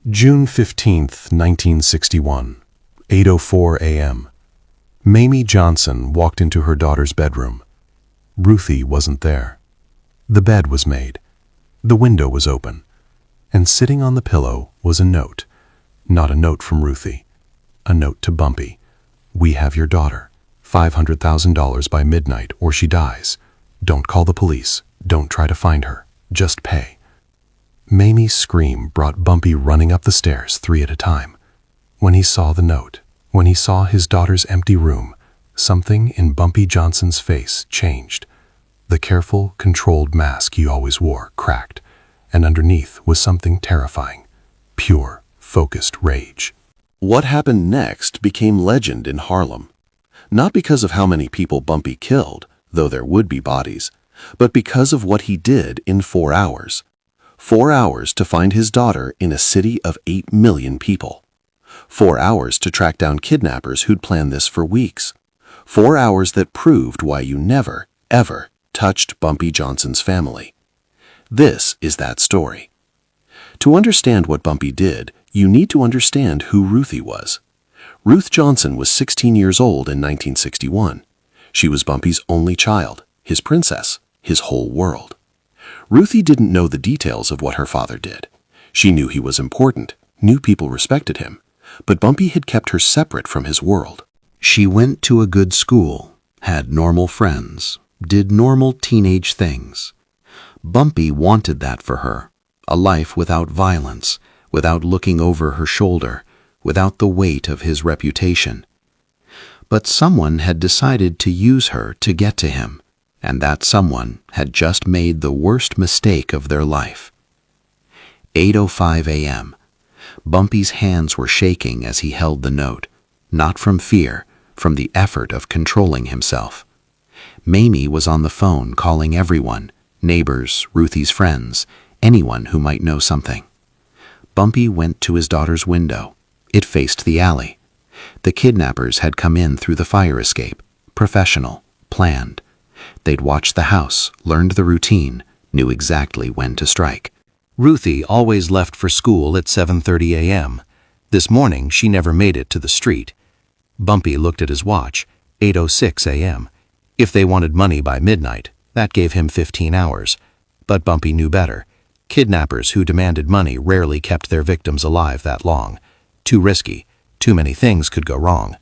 June 15th, 1961, 8:04 a.m. Mamie Johnson walked into her daughter's bedroom. Ruthie wasn't there. The bed was made. The window was open. And sitting on the pillow was a note. Not a note from Ruthie. A note to Bumpy. "We have your daughter. $500,000 by midnight or she dies. Don't call the police. Don't try to find her. Just pay." Mamie's scream brought Bumpy running up the stairs 3 at a time. When he saw the note, when he saw his daughter's empty room, something in Bumpy Johnson's face changed. The careful, controlled mask he always wore cracked, and underneath was something terrifying. Pure, focused rage. What happened next became legend in Harlem. Not because of how many people Bumpy killed, though there would be bodies, but because of what he did in 4 hours. 4 hours to find his daughter in a city of 8 million people. 4 hours to track down kidnappers who'd planned this for weeks. 4 hours that proved why you never, ever touched Bumpy Johnson's family. This is that story. To understand what Bumpy did, you need to understand who Ruthie was. Ruth Johnson was 16 years old in 1961. She was Bumpy's only child, his princess, his whole world. Ruthie didn't know the details of what her father did. She knew he was important, knew people respected him, but Bumpy had kept her separate from his world. She went to a good school, had normal friends, did normal teenage things. Bumpy wanted that for her, a life without violence, without looking over her shoulder, without the weight of his reputation. But someone had decided to use her to get to him, and that someone had just made the worst mistake of their life. 8:05 a.m. Bumpy's hands were shaking as he held the note, not from fear, from the effort of controlling himself. Mamie was on the phone calling everyone, neighbors, Ruthie's friends, anyone who might know something. Bumpy went to his daughter's window. It faced the alley. The kidnappers had come in through the fire escape, professional, planned. They'd watched the house, learned the routine, knew exactly when to strike. Ruthie always left for school at 7:30 a.m. This morning she never made it to the street. Bumpy looked at his watch, 8:06 a.m. If they wanted money by midnight, that gave him 15 hours. But Bumpy knew better. Kidnappers who demanded money rarely kept their victims alive that long. Too risky. Too many things could go wrong.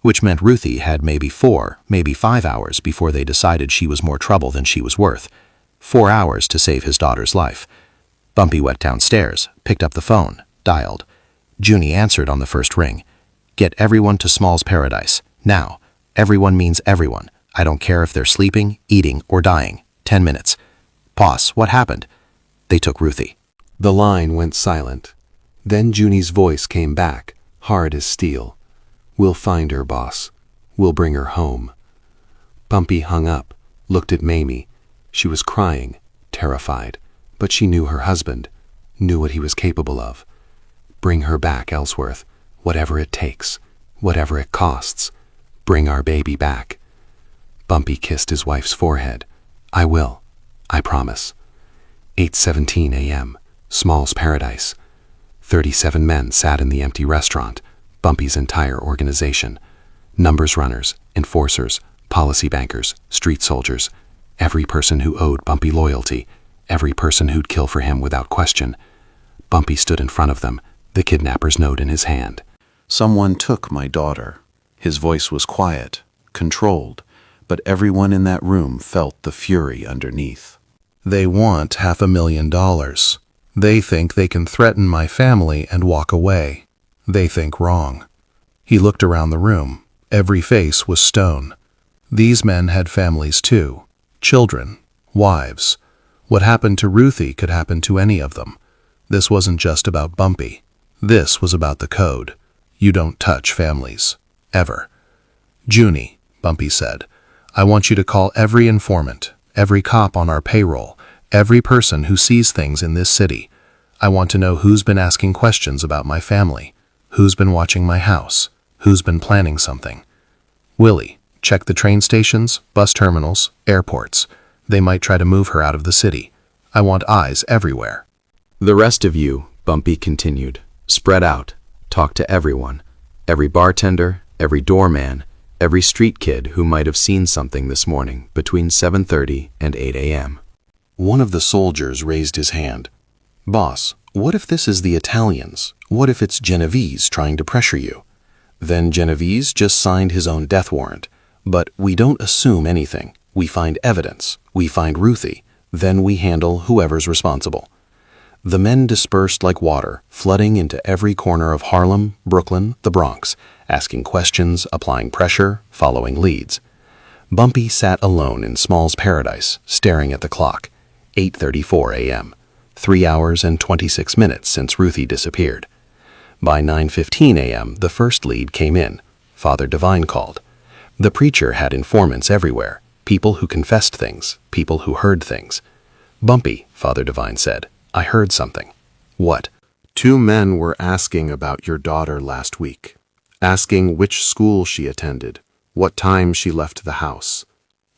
Which meant Ruthie had maybe 4, maybe 5 hours before they decided she was more trouble than she was worth. 4 hours to save his daughter's life. Bumpy went downstairs, picked up the phone, dialed. Junie answered on the first ring. "Get everyone to Small's Paradise. Now. Everyone means everyone. I don't care if they're sleeping, eating, or dying. 10 minutes. Boss, what happened?" They took Ruthie. The line went silent. Then Junie's voice came back, hard as steel. "We'll find her, boss. We'll bring her home." Bumpy hung up, looked at Mamie. She was crying, terrified, but she knew her husband, knew what he was capable of. "Bring her back, Ellsworth, whatever it takes, whatever it costs. Bring our baby back." Bumpy kissed his wife's forehead. "I will. I promise." 8:17 a.m. Small's Paradise. 37 men sat in the empty restaurant, Bumpy's entire organization. Numbers runners, enforcers, policy bankers, street soldiers. Every person who owed Bumpy loyalty, every person who'd kill for him without question. Bumpy stood in front of them, the kidnapper's note in his hand. "Someone took my daughter." His voice was quiet, controlled, but everyone in that room felt the fury underneath. "They want $500,000. They think they can threaten my family and walk away. They think wrong." He looked around the room. Every face was stone. These men had families too. Children. Wives. What happened to Ruthie could happen to any of them. This wasn't just about Bumpy. This was about the code. You don't touch families. Ever. "Junie," Bumpy said, "I want you to call every informant, every cop on our payroll, every person who sees things in this city. I want to know who's been asking questions about my family, who's been watching my house, who's been planning something. Willie, check the train stations, bus terminals, airports. They might try to move her out of the city. I want eyes everywhere." "The rest of you," Bumpy continued, Spread out. Talk to everyone. Every bartender, every doorman, every street kid who might have seen something this morning between 7:30 and 8 a.m. One of the soldiers raised his hand. "Boss, what if this is the Italians? What if it's Genovese trying to pressure you?" Then Genovese just signed his own death warrant. But we don't assume anything. We find evidence. We find Ruthie. Then we handle whoever's responsible. The men dispersed like water, flooding into every corner of Harlem, Brooklyn, the Bronx, asking questions, applying pressure, following leads. Bumpy sat alone in Small's paradise, staring at the clock. 8:34 a.m. 3 hours and 26 minutes since Ruthie disappeared. By 9:15 a.m., the first lead came in. Father Divine called. The preacher had informants everywhere, people who confessed things, people who heard things. "Bumpy," Father Divine said, "I heard something." "What?" "2 men were asking about your daughter last week, asking which school she attended, what time she left the house."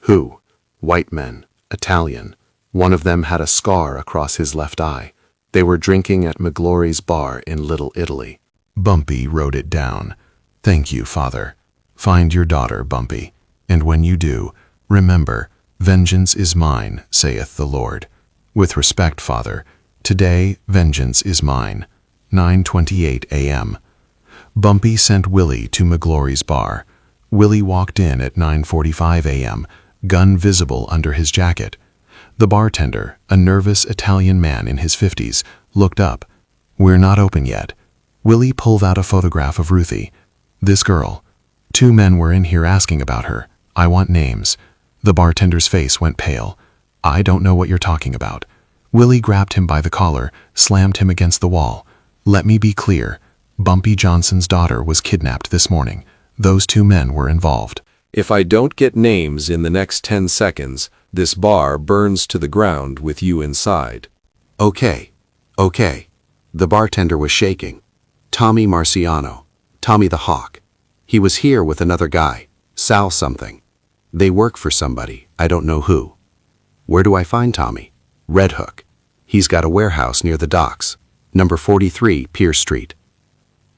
"Who?" "White men, Italian. One of them had a scar across his left eye. They were drinking at McGlory's bar in Little Italy." Bumpy wrote it down. "Thank you, Father. Find your daughter, Bumpy, and when you do, remember, vengeance is mine, saith the Lord. With respect, Father, today vengeance is mine." 9:28 a.m. Bumpy sent Willie to McGlory's bar. Willie walked in at 9:45 a.m., gun visible under his jacket. The bartender, a nervous Italian man in his 50s, looked up. "We're not open yet." Willie pulled out a photograph of Ruthie. "This girl. 2 men were in here asking about her. I want names." The bartender's face went pale. "I don't know what you're talking about." Willie grabbed him by the collar, slammed him against the wall. "Let me be clear. Bumpy Johnson's daughter was kidnapped this morning. Those 2 men were involved. If I don't get names in the next 10 seconds, this bar burns to the ground with you inside." Okay. The bartender was shaking. "Tommy Marciano. Tommy the Hawk. He was here with another guy, Sal something. They work for somebody, I don't know who." "Where do I find Tommy?" "Red Hook. He's got a warehouse near the docks, number 43 Pierce Street."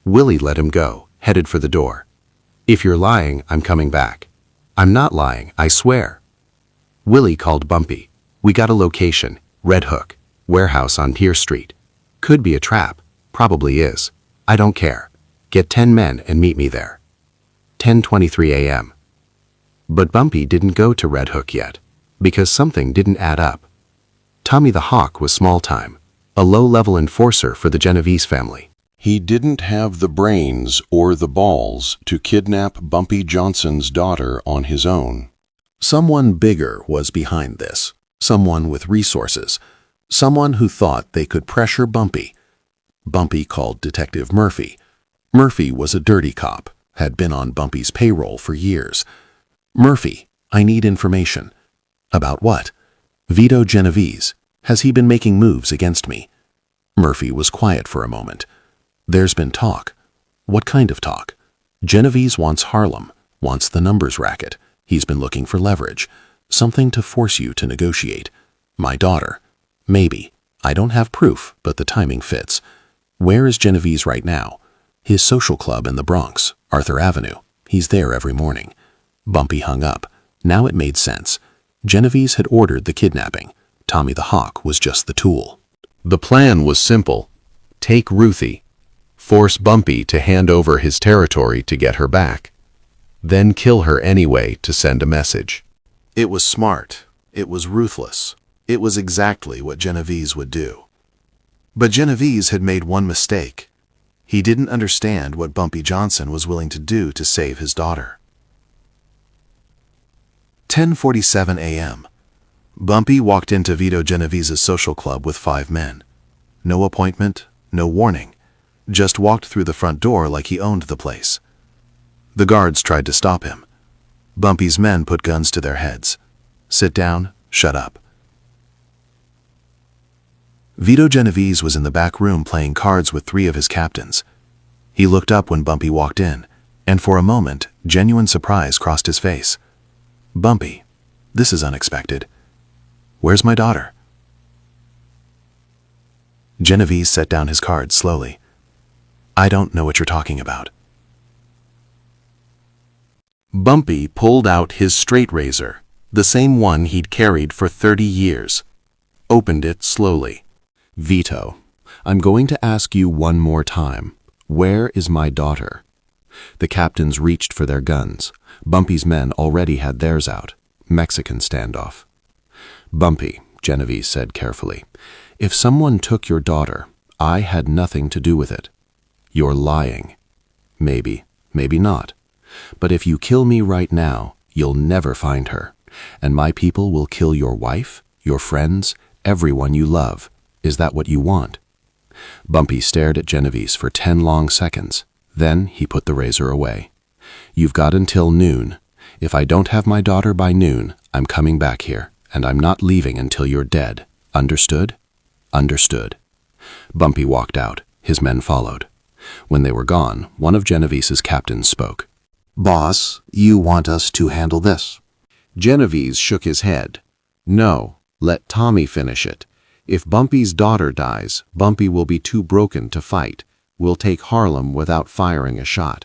Willie let him go, headed for the door. "If you're lying, I'm coming back." "I'm not lying, I swear." Willie called Bumpy. "We got a location, Red Hook, warehouse on Pierce Street. Could be a trap, probably is. I don't care. Get 10 men and meet me there." 10:23 a.m. But Bumpy didn't go to Red Hook yet, because something didn't add up. Tommy the Hawk was small-time, a low-level enforcer for the Genovese family. He didn't have the brains or the balls to kidnap Bumpy Johnson's daughter on his own. Someone bigger was behind this, someone with resources, someone who thought they could pressure Bumpy. Bumpy called Detective Murphy. Murphy was a dirty cop, had been on Bumpy's payroll for years. "Murphy, I need information." "About what?" "Vito Genovese. Has he been making moves against me?" Murphy was quiet for a moment. "There's been talk." "What kind of talk?" "Genovese wants Harlem, wants the numbers racket. He's been looking for leverage, something to force you to negotiate." "My daughter." "Maybe. I don't have proof, but the timing fits." "Where is Genovese right now?" "His social club in the Bronx, Arthur Avenue. He's there every morning." Bumpy hung up. Now it made sense. Genovese had ordered the kidnapping. Tommy the Hawk was just the tool. The plan was simple. Take Ruthie. Force Bumpy to hand over his territory to get her back. Then kill her anyway to send a message. It was smart. It was ruthless. It was exactly what Genovese would do. But Genovese had made one mistake. He didn't understand what Bumpy Johnson was willing to do to save his daughter. 10:47 a.m. Bumpy walked into Vito Genovese's social club with 5 men. No appointment, no warning. Just walked through the front door like he owned the place. The guards tried to stop him. Bumpy's men put guns to their heads. "Sit down, shut up." Vito Genovese was in the back room playing cards with 3 of his captains. He looked up when Bumpy walked in, and for a moment, genuine surprise crossed his face. "Bumpy, this is unexpected. Where's my daughter?" Genovese set down his cards slowly. I don't know what you're talking about. Bumpy pulled out his straight razor, the same one he'd carried for 30 years. Opened it slowly. Vito, I'm going to ask you one more time. Where is my daughter? The captains reached for their guns. Bumpy's men already had theirs out. Mexican standoff. Bumpy, Genevieve said carefully, if someone took your daughter, I had nothing to do with it. You're lying. Maybe, maybe not. But if you kill me right now, you'll never find her, and my people will kill your wife, your friends, everyone you love. Is that what you want? Bumpy stared at Genevieve for 10 long seconds. Then he put the razor away. You've got until noon. If I don't have my daughter by noon, I'm coming back here, and I'm not leaving until you're dead. Understood? Understood. Bumpy walked out. His men followed. When they were gone, one of Genevieve's captains spoke. Boss, you want us to handle this? Genevieve shook his head. No, let Tommy finish it. If Bumpy's daughter dies, Bumpy will be too broken to fight. We'll take Harlem without firing a shot.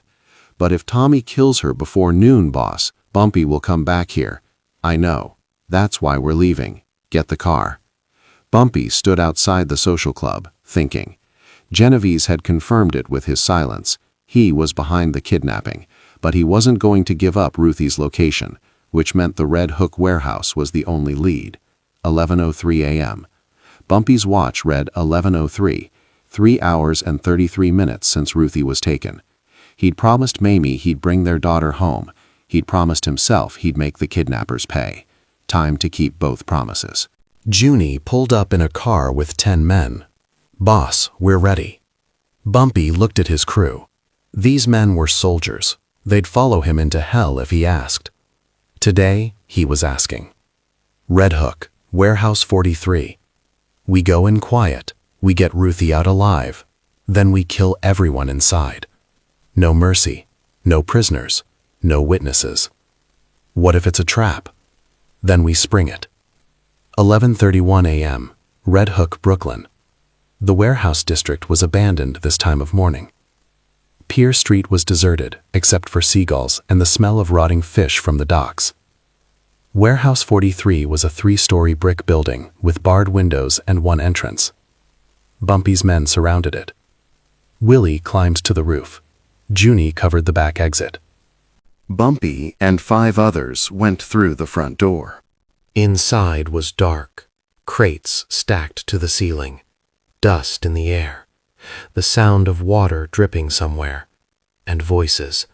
But if Tommy kills her before noon, boss, Bumpy will come back here. I know. That's why we're leaving. Get the car. Bumpy stood outside the social club, thinking. Genevieve had confirmed it with his silence. He was behind the kidnapping, but he wasn't going to give up Ruthie's location, which meant the Red Hook warehouse was the only lead. 11:03 a.m. Bumpy's watch read 11:03, 3 hours and 33 minutes since Ruthie was taken. He'd promised Mamie he'd bring their daughter home. He'd promised himself he'd make the kidnappers pay. Time to keep both promises. Junie pulled up in a car with 10 men. Boss, we're ready. Bumpy looked at his crew. These men were soldiers. They'd follow him into hell if he asked. Today, he was asking. Red Hook, Warehouse 43. We go in quiet. We get Ruthie out alive. Then we kill everyone inside. No mercy. No prisoners. No witnesses. What if it's a trap? Then we spring it. 11:31 a.m. Red Hook, Brooklyn. The warehouse district was abandoned this time of morning. Pier Street was deserted, except for seagulls and the smell of rotting fish from the docks. Warehouse 43 was a 3-story brick building with barred windows and one entrance. Bumpy's men surrounded it. Willie climbed to the roof. Junie covered the back exit. Bumpy and 5 others went through the front door. Inside was dark, crates stacked to the ceiling, dust in the air, the sound of water dripping somewhere, and voices,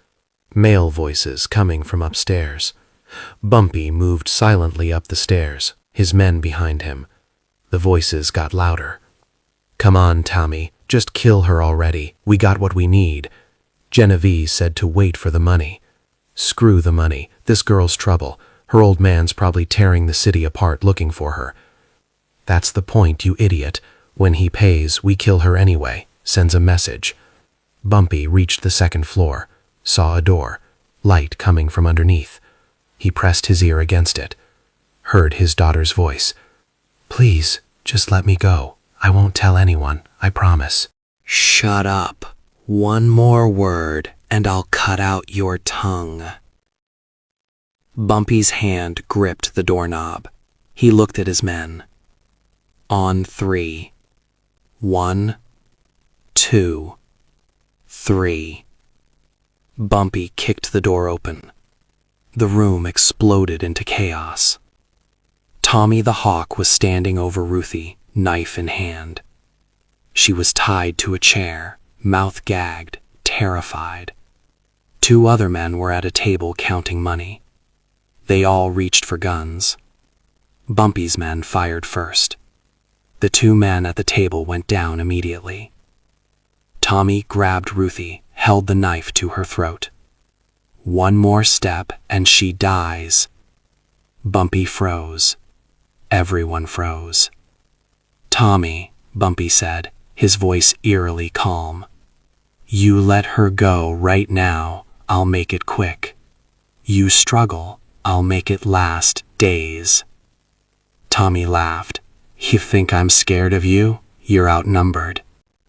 male voices coming from upstairs. Bumpy moved silently up the stairs, his men behind him. The voices got louder. Come on, Tommy, just kill her already. We got what we need. Genevieve said to wait for the money. Screw the money. This girl's trouble. Her old man's probably tearing the city apart looking for her. That's the point, you idiot. When he pays, we kill her anyway. Sends a message. Bumpy reached the 2nd floor, saw a door, light coming from underneath. He pressed his ear against it, heard his daughter's voice. Please, just let me go. I won't tell anyone, I promise. Shut up. One more word, and I'll cut out your tongue. Bumpy's hand gripped the doorknob. He looked at his men. On 3. 1, 2, 3. Bumpy kicked the door open. The room exploded into chaos. Tommy the Hawk was standing over Ruthie, knife in hand. She was tied to a chair, mouth gagged, terrified. 2 other men were at a table counting money. They all reached for guns. Bumpy's men fired first. The 2 men at the table went down immediately. Tommy grabbed Ruthie, held the knife to her throat. One more step and she dies. Bumpy froze. Everyone froze. Tommy, Bumpy said, his voice eerily calm. You let her go right now, I'll make it quick. You struggle, I'll make it last days. Tommy laughed. You think I'm scared of you? You're outnumbered.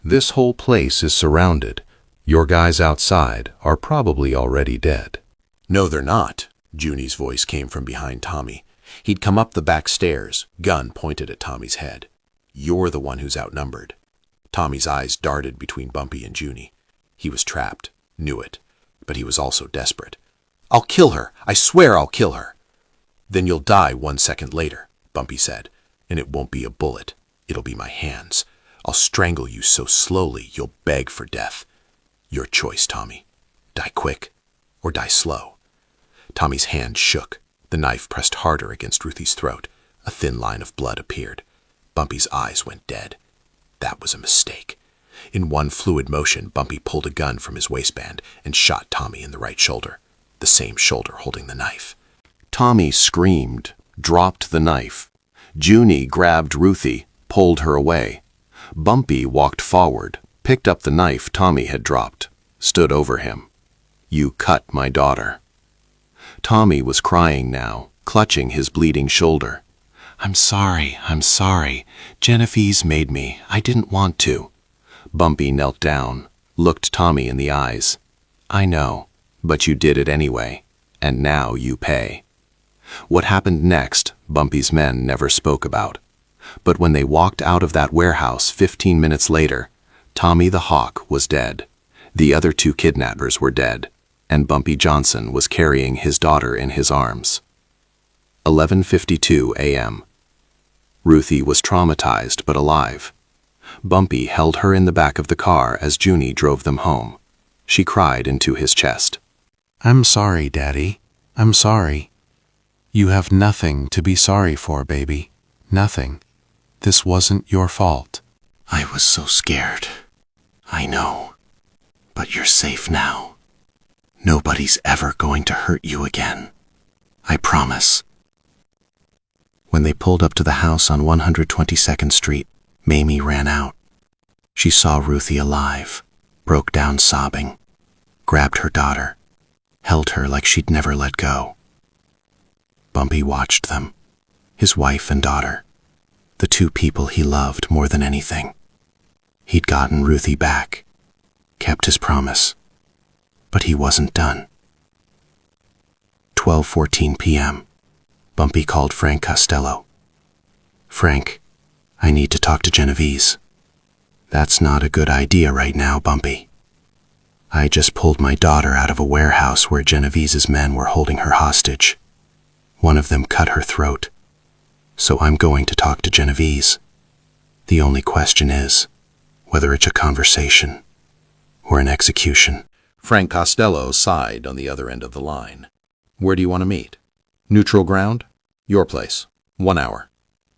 This whole place is surrounded. Your guys outside are probably already dead. No, they're not, Junie's voice came from behind Tommy. He'd come up the back stairs, gun pointed at Tommy's head. You're the one who's outnumbered. Tommy's eyes darted between Bumpy and Junie. He was trapped, knew it, but he was also desperate. I'll kill her. I swear I'll kill her. Then you'll die 1 second later, Bumpy said, and it won't be a bullet. It'll be my hands. I'll strangle you so slowly you'll beg for death. Your choice, Tommy. Die quick or die slow. Tommy's hand shook. The knife pressed harder against Ruthie's throat. A thin line of blood appeared. Bumpy's eyes went dead. That was a mistake. In one fluid motion, Bumpy pulled a gun from his waistband and shot Tommy in the right shoulder, the same shoulder holding the knife. Tommy screamed, dropped the knife. Junie grabbed Ruthie, pulled her away. Bumpy walked forward, picked up the knife Tommy had dropped, stood over him. You cut my daughter. Tommy was crying now, clutching his bleeding shoulder. I'm sorry. Genevieve made me. I didn't want to. Bumpy knelt down, looked Tommy in the eyes. I know, but you did it anyway, and now you pay. What happened next, Bumpy's men never spoke about. But when they walked out of that warehouse 15 minutes later, Tommy the Hawk was dead. The other 2 kidnappers were dead, and Bumpy Johnson was carrying his daughter in his arms. 11:52 a.m. Ruthie was traumatized but alive. Bumpy held her in the back of the car as Junie drove them home. She cried into his chest. I'm sorry, Daddy. I'm sorry. You have nothing to be sorry for, baby. Nothing. This wasn't your fault. I was so scared. I know. But you're safe now. Nobody's ever going to hurt you again. I promise. When they pulled up to the house on 122nd Street, Mamie ran out. She saw Ruthie alive, broke down sobbing, grabbed her daughter, held her like she'd never let go. Bumpy watched them, his wife and daughter, the 2 people he loved more than anything. He'd gotten Ruthie back, kept his promise, but he wasn't done. 12:14 p.m. Bumpy called Frank Costello. Frank, I need to talk to Genevieve. That's not a good idea right now, Bumpy. I just pulled my daughter out of a warehouse where Genevieve's men were holding her hostage. One of them cut her throat. So I'm going to talk to Genevieve. The only question is whether it's a conversation or an execution. Frank Costello sighed on the other end of the line. Where do you want to meet? Neutral ground? Your place. 1 hour.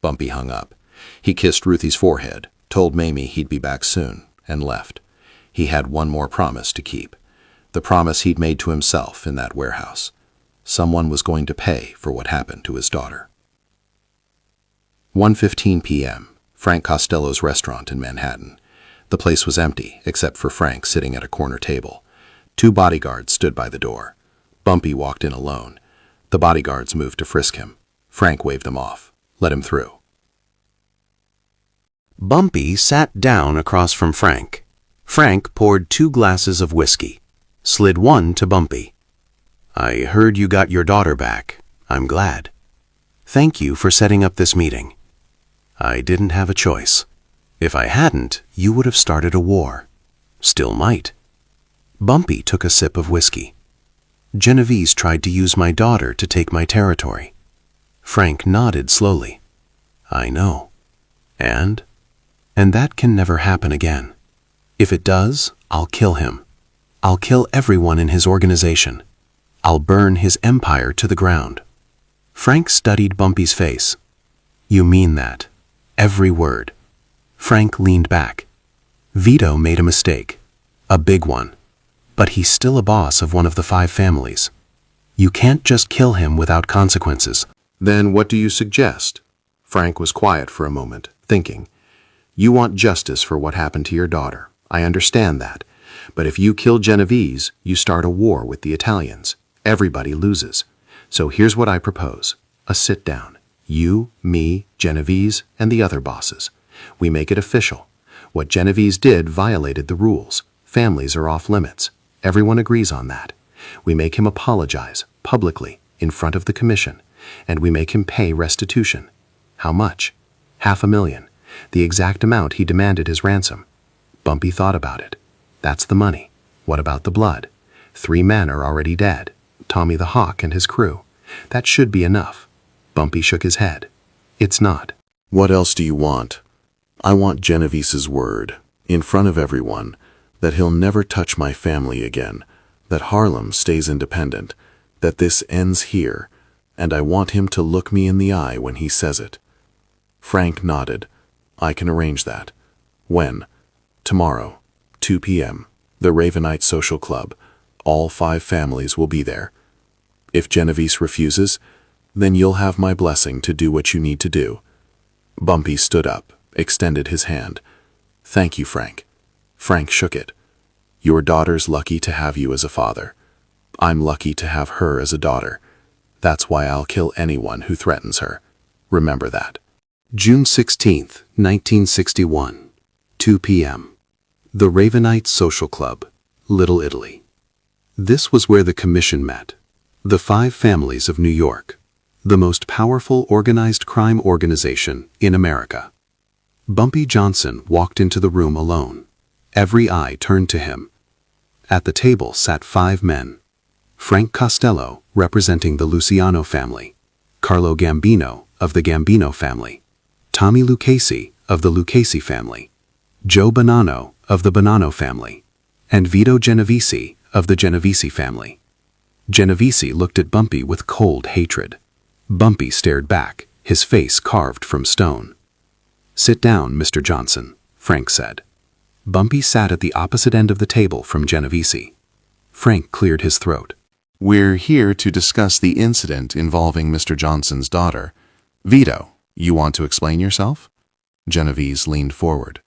Bumpy hung up. He kissed Ruthie's forehead, told Mamie he'd be back soon, and left. He had one more promise to keep. The promise he'd made to himself in that warehouse. Someone was going to pay for what happened to his daughter. 1:15 p.m. Frank Costello's restaurant in Manhattan. The place was empty, except for Frank sitting at a corner table. 2 bodyguards stood by the door. Bumpy walked in alone. The bodyguards moved to frisk him. Frank waved them off, let him through. Bumpy sat down across from Frank. Frank poured 2 glasses of whiskey, slid one to Bumpy. I heard you got your daughter back. I'm glad. Thank you for setting up this meeting. I didn't have a choice. If I hadn't, you would have started a war. Still might. Bumpy took a sip of whiskey. Genevieve tried to use my daughter to take my territory. Frank nodded slowly. I know. And that can never happen again. If it does, I'll kill him. I'll kill everyone in his organization. I'll burn his empire to the ground. Frank studied Bumpy's face. You mean that? Every word. Frank leaned back. Vito made a mistake. A big one. But he's still a boss of one of the 5 families. You can't just kill him without consequences. Then what do you suggest? Frank was quiet for a moment, thinking. You want justice for what happened to your daughter. I understand that. But if you kill Genevieve, you start a war with the Italians. Everybody loses. So here's what I propose. A sit-down. You, me, Genevieve, and the other bosses. We make it official. What Genevieve did violated the rules. Families are off limits. Everyone agrees on that. We make him apologize, publicly, in front of the commission, and we make him pay restitution. How much? $500,000, the exact amount he demanded as ransom. Bumpy thought about it. That's the money. What about the blood? 3 men are already dead. Tommy the Hawk and his crew. That should be enough. Bumpy shook his head. It's not. What else do you want? I want Geneviese's word, in front of everyone, that he'll never touch my family again, that Harlem stays independent, that this ends here, and I want him to look me in the eye when he says it. Frank nodded. I can arrange that. When? Tomorrow, 2 p.m., the Ravenite Social Club. All 5 families will be there. If Geneviese refuses, then you'll have my blessing to do what you need to do. Bumpy stood up, extended his hand. Thank you, Frank. Frank shook it. Your daughter's lucky to have you as a father. I'm lucky to have her as a daughter. That's why I'll kill anyone who threatens her. Remember that. June 16, 1961, 2 p.m. The Ravenite Social Club, Little Italy. This was where the commission met. The 5 families of New York, the most powerful organized crime organization in America. Bumpy Johnson walked into the room alone. Every eye turned to him. At the table sat 5 men. Frank Costello, representing the Luciano family. Carlo Gambino, of the Gambino family. Tommy Lucchese, of the Lucchese family. Joe Bonanno, of the Bonanno family. And Vito Genovese, of the Genovese family. Genovese looked at Bumpy with cold hatred. Bumpy stared back, his face carved from stone. Sit down, Mr. Johnson, Frank said. Bumpy sat at the opposite end of the table from Genovese. Frank cleared his throat. We're here to discuss the incident involving Mr. Johnson's daughter. Vito, you want to explain yourself? Genovese leaned forward.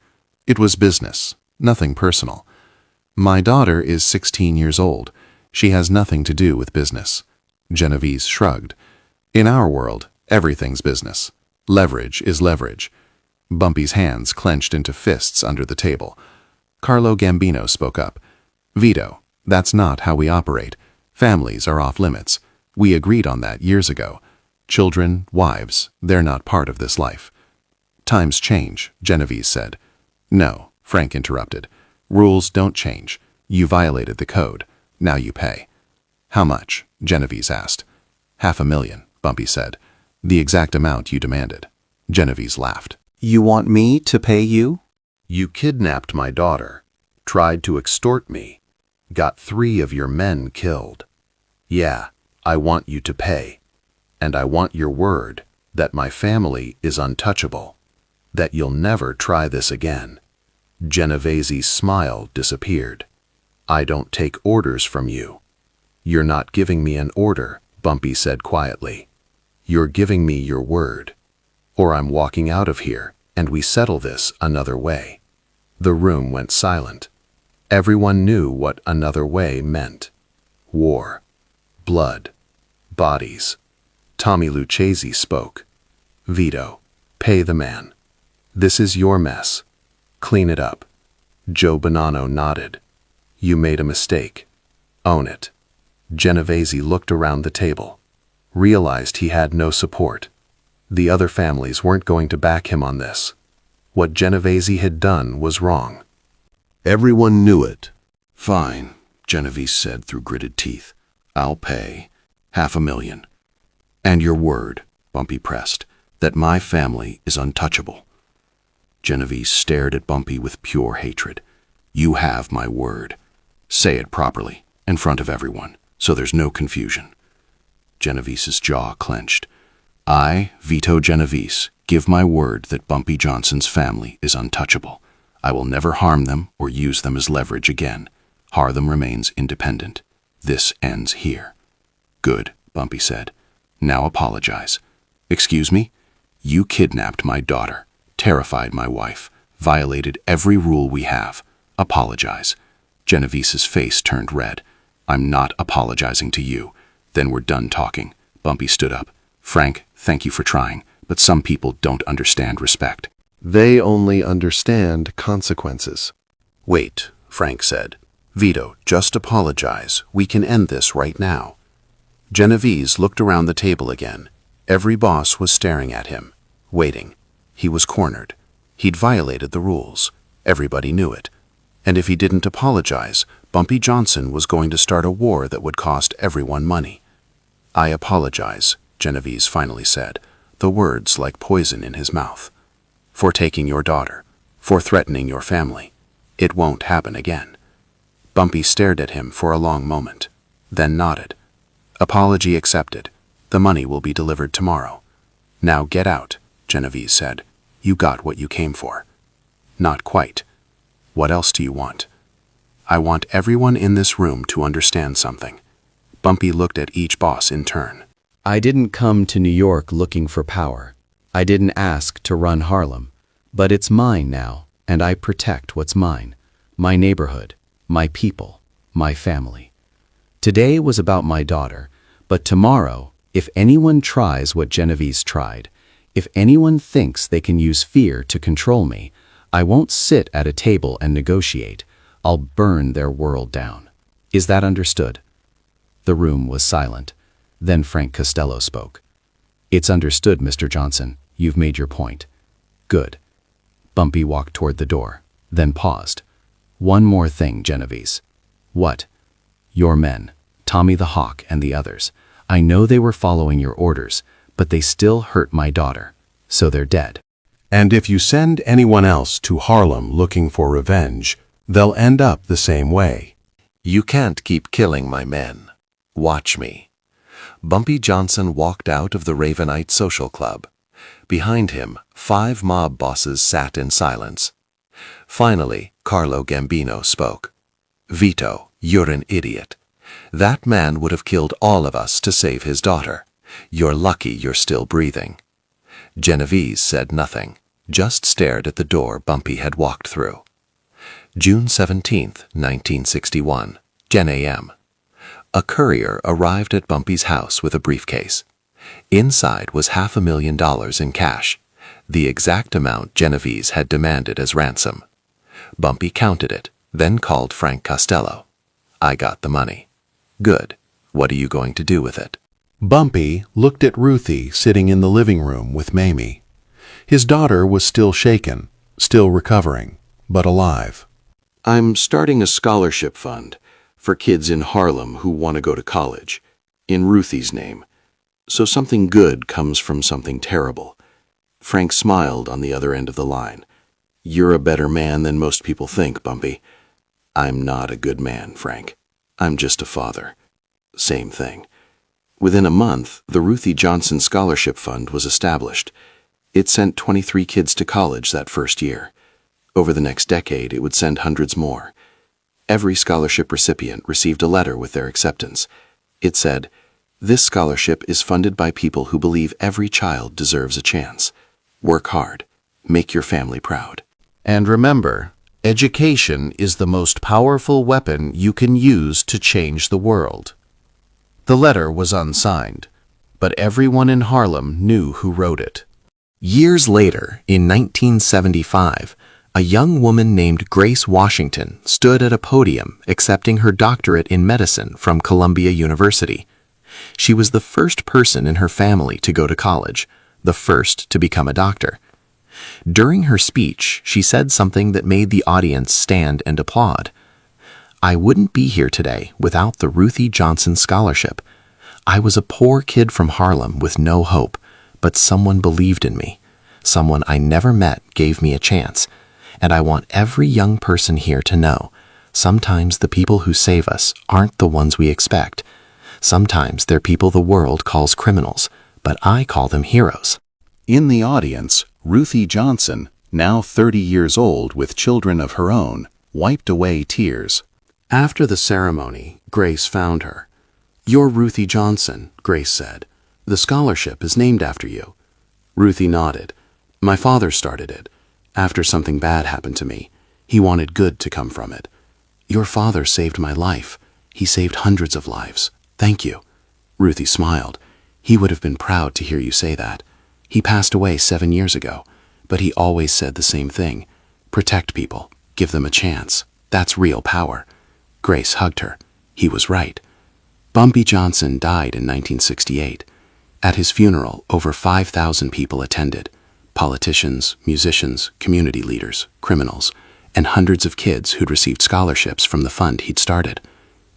It was business, nothing personal. My daughter is 16 years old. She has nothing to do with business. Genovese shrugged. In our world, everything's business. Leverage is leverage. Bumpy's hands clenched into fists under the table. Carlo Gambino spoke up. Vito, that's not how we operate. Families are off limits. We agreed on that years ago. Children, wives, they're not part of this life. Times change, Genovese said. No, Frank interrupted. Rules don't change. You violated the code. Now you pay. How much? Genovese asked. $500,000, Bumpy said. The exact amount you demanded. Genovese laughed. You want me to pay you? You kidnapped my daughter, tried to extort me, got 3 of your men killed. Yeah, I want you to pay. And I want your word that my family is untouchable, that you'll never try this again. Genovese's smile disappeared. I don't take orders from you. You're not giving me an order, Bumpy said quietly. You're giving me your word. Or I'm walking out of here, and we settle this another way. The room went silent. Everyone knew what another way meant. War. Blood. Bodies. Tommy Lucchese spoke. Vito, pay the man. This is your mess. Clean it up. Joe Bonanno nodded. You made a mistake. Own it. Genovese looked around the table, realized he had no support. The other families weren't going to back him on this. What Genovese had done was wrong. Everyone knew it. Fine, Genovese said through gritted teeth. I'll pay. $500,000. And your word, Bumpy pressed, that my family is untouchable. Genovese stared at Bumpy with pure hatred. You have my word. Say it properly, in front of everyone, so there's no confusion. Genovese's jaw clenched. I, Vito Genovese, give my word that Bumpy Johnson's family is untouchable. I will never harm them or use them as leverage again. Harlem remains independent. This ends here. Good, Bumpy said. Now apologize. Excuse me? You kidnapped my daughter, terrified my wife, violated every rule we have. Apologize. Genovese's face turned red. I'm not apologizing to you. Then we're done talking. Bumpy stood up. Frank, thank you for trying, but some people don't understand respect. They only understand consequences. Wait, Frank said. Vito, just apologize. We can end this right now. Genovese looked around the table again. Every boss was staring at him, waiting. He was cornered. He'd violated the rules. Everybody knew it. And if he didn't apologize, Bumpy Johnson was going to start a war that would cost everyone money. I apologize, Genovese finally said, the words like poison in his mouth. For taking your daughter, for threatening your family. It won't happen again. Bumpy stared at him for a long moment, then nodded. Apology accepted. The money will be delivered tomorrow. Now get out, Genovese said. You got what you came for. Not quite. What else do you want? I want everyone in this room to understand something. Bumpy looked at each boss in turn. I didn't come to New York looking for power. I didn't ask to run Harlem. But it's mine now, and I protect what's mine. My neighborhood, my people, my family. Today was about my daughter, but tomorrow, if anyone tries what Genovese tried, if anyone thinks they can use fear to control me, I won't sit at a table and negotiate. I'll burn their world down. Is that understood? The room was silent. Then Frank Costello spoke. It's understood, Mr. Johnson. You've made your point. Good. Bumpy walked toward the door, then paused. One more thing, Genovese. What? Your men, Tommy the Hawk and the others. I know they were following your orders, but they still hurt my daughter, so they're dead. And if you send anyone else to Harlem looking for revenge, they'll end up the same way. You can't keep killing my men. Watch me. Bumpy Johnson walked out of the Ravenite Social Club. Behind him, 5 mob bosses sat in silence. Finally, Carlo Gambino spoke. Vito, you're an idiot. That man would have killed all of us to save his daughter. You're lucky you're still breathing. Genovese said nothing, just stared at the door Bumpy had walked through. June 17th, 1961, 10 a.m. A courier arrived at Bumpy's house with a briefcase. Inside was $500,000 in cash, the exact amount Genovese had demanded as ransom. Bumpy counted it, then called Frank Costello. I got the money. Good. What are you going to do with it? Bumpy looked at Ruthie sitting in the living room with Mamie. His daughter was still shaken, still recovering, but alive. I'm starting a scholarship fund for kids in Harlem who want to go to college, in Ruthie's name. So something good comes from something terrible. Frank smiled on the other end of the line. You're a better man than most people think, Bumpy. I'm not a good man, Frank. I'm just a father. Same thing. Within a month, the Ruthie Johnson Scholarship Fund was established. It sent 23 kids to college that first year. Over the next decade, it would send hundreds more. Every scholarship recipient received a letter with their acceptance. It said, "This scholarship is funded by people who believe every child deserves a chance. Work hard. Make your family proud." And remember, education is the most powerful weapon you can use to change the world. The letter was unsigned, but everyone in Harlem knew who wrote it. Years later, in 1975, a young woman named Grace Washington stood at a podium accepting her doctorate in medicine from Columbia University. She was the first person in her family to go to college, the first to become a doctor. During her speech, she said something that made the audience stand and applaud. I wouldn't be here today without the Ruthie Johnson Scholarship. I was a poor kid from Harlem with no hope, but someone believed in me. Someone I never met gave me a chance. And I want every young person here to know, sometimes the people who save us aren't the ones we expect. Sometimes they're people the world calls criminals, but I call them heroes. In the audience, Ruthie Johnson, now 30 years old with children of her own, wiped away tears. After the ceremony, Grace found her. You're Ruthie Johnson, Grace said. The scholarship is named after you. Ruthie nodded. My father started it. After something bad happened to me, he wanted good to come from it. Your father saved my life. He saved hundreds of lives. Thank you. Ruthie smiled. He would have been proud to hear you say that. He passed away 7 years ago, but he always said the same thing. Protect people. Give them a chance. That's real power. Grace hugged her. He was right. Bumpy Johnson died in 1968. At his funeral, over 5,000 people attended. Politicians, musicians, community leaders, criminals, and hundreds of kids who'd received scholarships from the fund he'd started.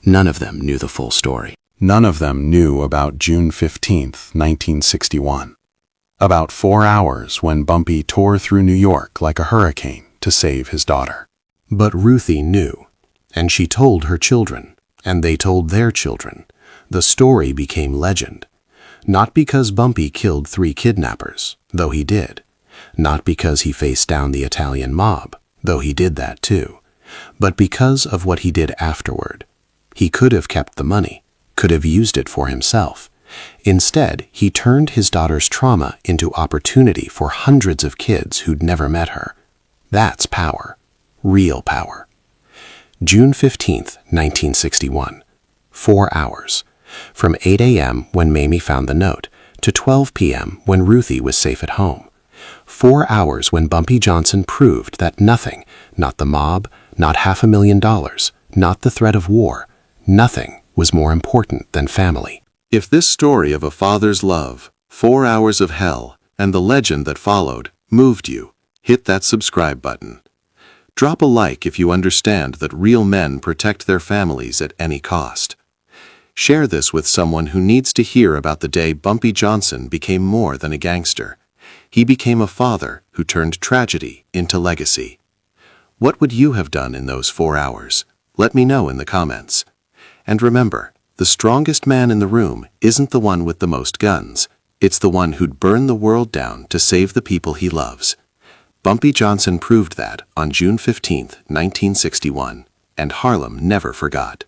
None of them knew the full story. None of them knew about June 15, 1961. About 4 hours when Bumpy tore through New York like a hurricane to save his daughter. But Ruthie knew, and she told her children, and they told their children. The story became legend. Not because Bumpy killed 3 kidnappers, though he did. Not because he faced down the Italian mob, though he did that too. But because of what he did afterward. He could have kept the money, could have used it for himself. Instead, he turned his daughter's trauma into opportunity for hundreds of kids who'd never met her. That's power. Real power. June 15, 1961. 4 hours. From 8 a.m. when Mamie found the note to 12 p.m. when Ruthie was safe at home. 4 hours when Bumpy Johnson proved that nothing, not the mob, not $500,000, not the threat of war, nothing was more important than family. If this story of a father's love, 4 hours of hell, and the legend that followed moved you, hit that subscribe button. Drop a like if you understand that real men protect their families at any cost. Share this with someone who needs to hear about the day Bumpy Johnson became more than a gangster. He became a father who turned tragedy into legacy. What would you have done in those 4 hours? Let me know in the comments. And remember, the strongest man in the room isn't the one with the most guns. It's the one who'd burn the world down to save the people he loves. Bumpy Johnson proved that on June 15, 1961, and Harlem never forgot.